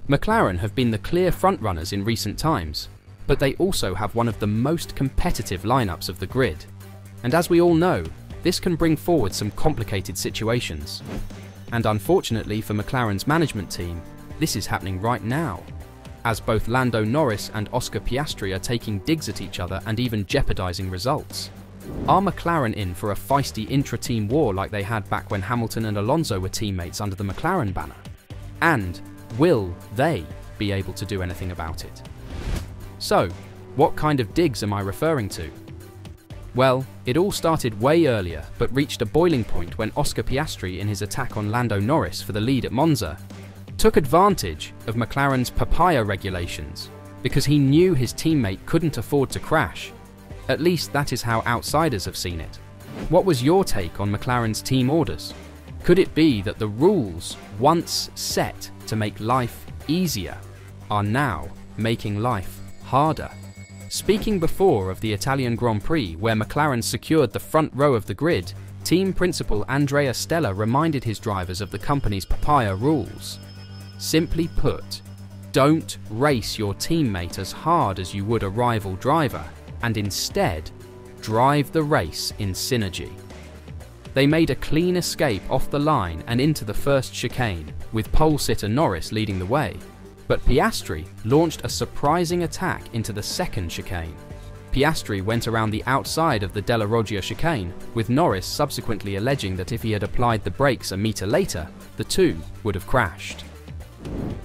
McLaren have been the clear frontrunners in recent times, but they also have one of the most competitive lineups of the grid. And as we all know, this can bring forward some complicated situations. And unfortunately for McLaren's management team, this is happening right now, as both Lando Norris and Oscar Piastri are taking digs at each other and even jeopardizing results. Are McLaren in for a feisty intra-team war like they had back when Hamilton and Alonso were teammates under the McLaren banner? And will they be able to do anything about it? So, what kind of digs am I referring to? Well, it all started way earlier, but reached a boiling point when Oscar Piastri, in his attack on Lando Norris for the lead at Monza, took advantage of McLaren's papaya regulations because he knew his teammate couldn't afford to crash. At least that is how outsiders have seen it. What was your take on McLaren's team orders? Could it be that the rules, once set to make life easier, are now making life harder? Speaking before of the Italian Grand Prix, where McLaren secured the front row of the grid, team principal Andrea Stella reminded his drivers of the company's papaya rules. Simply put, don't race your teammate as hard as you would a rival driver, and instead, drive the race in synergy. They made a clean escape off the line and into the first chicane, with pole sitter Norris leading the way. But Piastri launched a surprising attack into the second chicane. Piastri went around the outside of the Della Roggia chicane, with Norris subsequently alleging that if he had applied the brakes a metre later, the two would have crashed.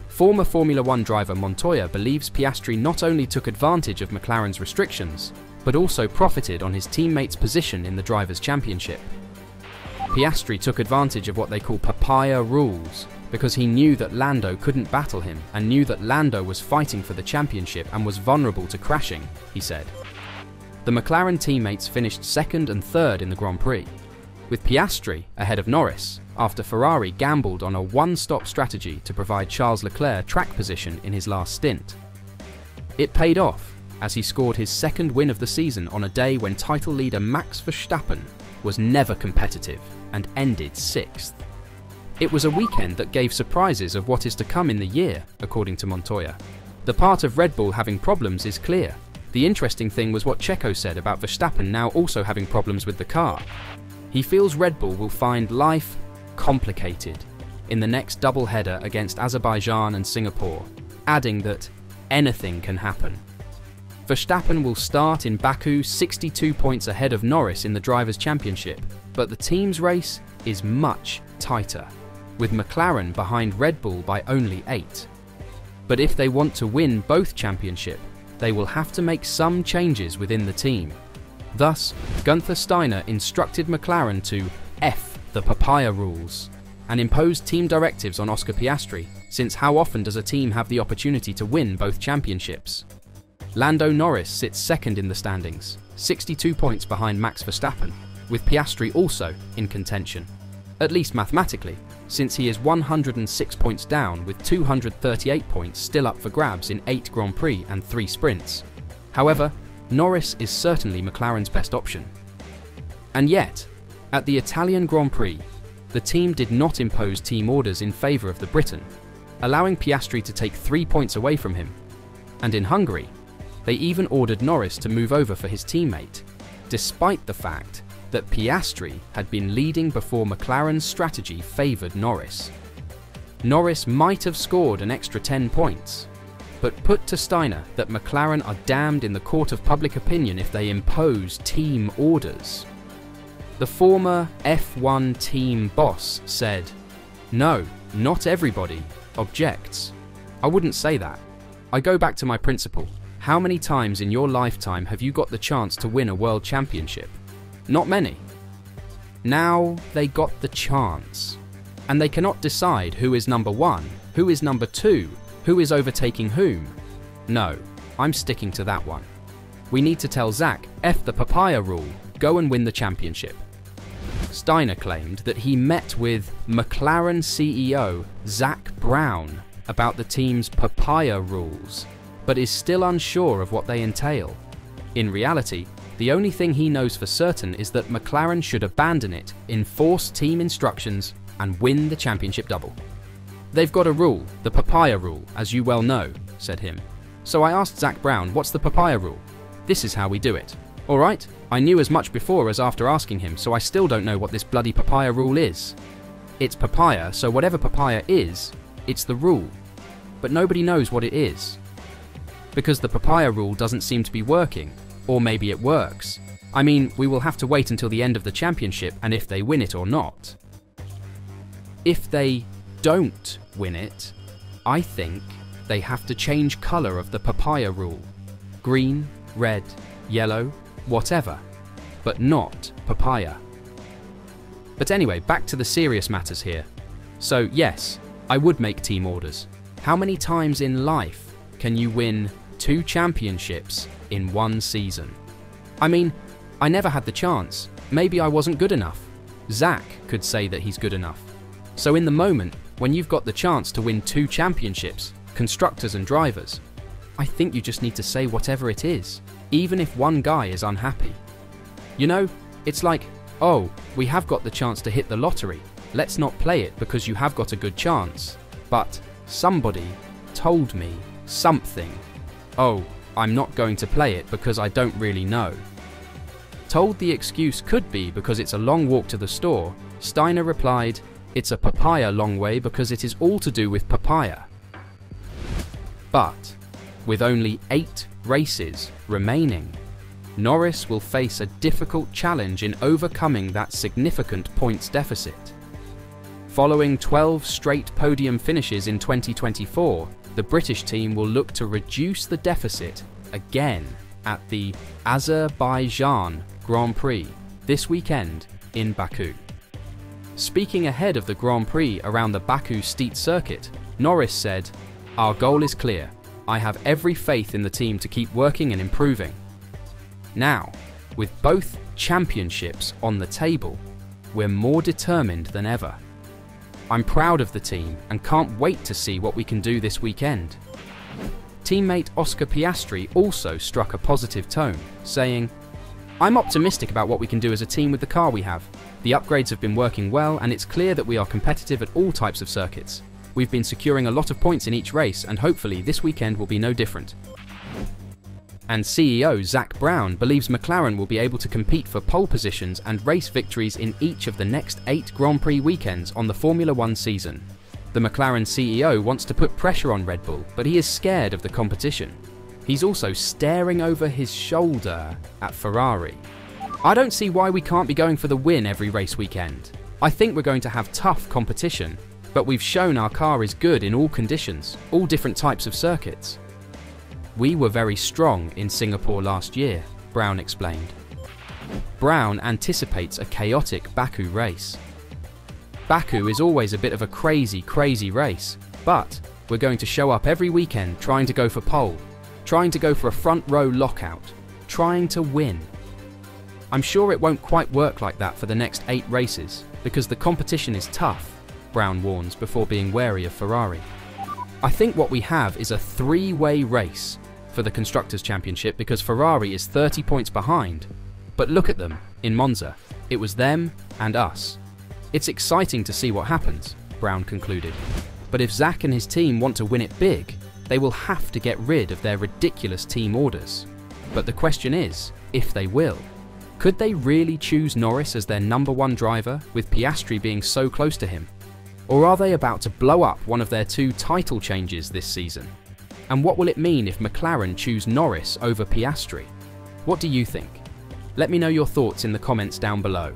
Former Formula One driver Montoya believes Piastri not only took advantage of McLaren's restrictions, but also profited on his teammate's position in the Drivers' Championship. Piastri took advantage of what they call papaya rules, because he knew that Lando couldn't battle him and knew that Lando was fighting for the championship and was vulnerable to crashing, he said. The McLaren teammates finished second and third in the Grand Prix, with Piastri ahead of Norris, after Ferrari gambled on a one-stop strategy to provide Charles Leclerc track position in his last stint. It paid off, as he scored his second win of the season on a day when title leader Max Verstappen was never competitive and ended 6th. It was a weekend that gave surprises of what is to come in the year, according to Montoya. The part of Red Bull having problems is clear. The interesting thing was what Checo said about Verstappen now also having problems with the car. He feels Red Bull will find life complicated in the next double-header against Azerbaijan and Singapore, adding that anything can happen. Verstappen will start in Baku 62 points ahead of Norris in the Drivers' Championship, but the team's race is much tighter, with McLaren behind Red Bull by only 8. But if they want to win both championships, they will have to make some changes within the team. Thus, Gunther Steiner instructed McLaren to F the papaya rules and imposed team directives on Oscar Piastri, since how often does a team have the opportunity to win both championships? Lando Norris sits second in the standings, 62 points behind Max Verstappen, with Piastri also in contention, at least mathematically, since he is 106 points down with 238 points still up for grabs in 8 Grand Prix and 3 sprints. However, Norris is certainly McLaren's best option. And yet, at the Italian Grand Prix, the team did not impose team orders in favour of the Briton, allowing Piastri to take 3 points away from him. And in Hungary, they even ordered Norris to move over for his teammate, despite the fact that Piastri had been leading before McLaren's strategy favoured Norris. Norris might have scored an extra 10 points, but put to Steiner that McLaren are damned in the court of public opinion if they impose team orders. The former F1 team boss said, "No, not everybody objects." I wouldn't say that. I go back to my principle. How many times in your lifetime have you got the chance to win a world championship? Not many. Now they got the chance, and they cannot decide who is number 1, who is number 2, who is overtaking whom. No, I'm sticking to that one. We need to tell Zach, F the papaya rule, go and win the championship. Steiner claimed that he met with McLaren CEO Zach Brown about the team's papaya rules, but is still unsure of what they entail. In reality, the only thing he knows for certain is that McLaren should abandon it, enforce team instructions, and win the championship double. "They've got a rule, the papaya rule, as you well know," said him. So I asked Zak Brown, "What's the papaya rule?" "This is how we do it." Alright, I knew as much before as after asking him, so I still don't know what this bloody papaya rule is. It's papaya, so whatever papaya is, it's the rule. But nobody knows what it is. Because the papaya rule doesn't seem to be working. Or maybe it works. I mean, we will have to wait until the end of the championship and if they win it or not. If they don't win it, I think they have to change colour of the papaya rule. Green, red, yellow, whatever. But not papaya. But anyway, back to the serious matters here. So yes, I would make team orders. How many times in life can you win 2 championships in one season? I mean, I never had the chance. Maybe I wasn't good enough. Zak could say that he's good enough. So in the moment, when you've got the chance to win 2 championships, constructors and drivers, I think you just need to say whatever it is, even if one guy is unhappy. You know, it's like, oh, we have got the chance to hit the lottery. Let's not play it because you have got a good chance. But somebody told me something. Oh, I'm not going to play it because I don't really know. Told the excuse could be because it's a long walk to the store, Steiner replied, "It's a papaya long way because it is all to do with papaya." But with only 8 races remaining, Norris will face a difficult challenge in overcoming that significant points deficit. Following 12 straight podium finishes in 2024, the British team will look to reduce the deficit again at the Azerbaijan Grand Prix this weekend in Baku. Speaking ahead of the Grand Prix around the Baku Steep circuit, Norris said, "Our goal is clear. I have every faith in the team to keep working and improving." Now, with both championships on the table, we're more determined than ever. I'm proud of the team and can't wait to see what we can do this weekend. Teammate Oscar Piastri also struck a positive tone, saying, "I'm optimistic about what we can do as a team with the car we have. The upgrades have been working well and it's clear that we are competitive at all types of circuits. We've been securing a lot of points in each race and hopefully this weekend will be no different." And CEO Zak Brown believes McLaren will be able to compete for pole positions and race victories in each of the next 8 Grand Prix weekends on the Formula 1 season. The McLaren CEO wants to put pressure on Red Bull, but he is scared of the competition. He's also staring over his shoulder at Ferrari. "I don't see why we can't be going for the win every race weekend. I think we're going to have tough competition, but we've shown our car is good in all conditions, all different types of circuits. We were very strong in Singapore last year," Brown explained. Brown anticipates a chaotic Baku race. Baku is always a bit of a crazy race, but we're going to show up every weekend trying to go for pole, trying to go for a front row lockout, trying to win. I'm sure it won't quite work like that for the next 8 races, because the competition is tough, Brown warns before being wary of Ferrari. "I think what we have is a 3-way race for the Constructors' Championship because Ferrari is 30 points behind. But look at them, in Monza. It was them and us. It's exciting to see what happens," Brown concluded. But if Zak and his team want to win it big, they will have to get rid of their ridiculous team orders. But the question is, if they will. Could they really choose Norris as their #1 driver, with Piastri being so close to him? Or are they about to blow up one of their 2 title changes this season? And what will it mean if McLaren choose Norris over Piastri? What do you think? Let me know your thoughts in the comments down below.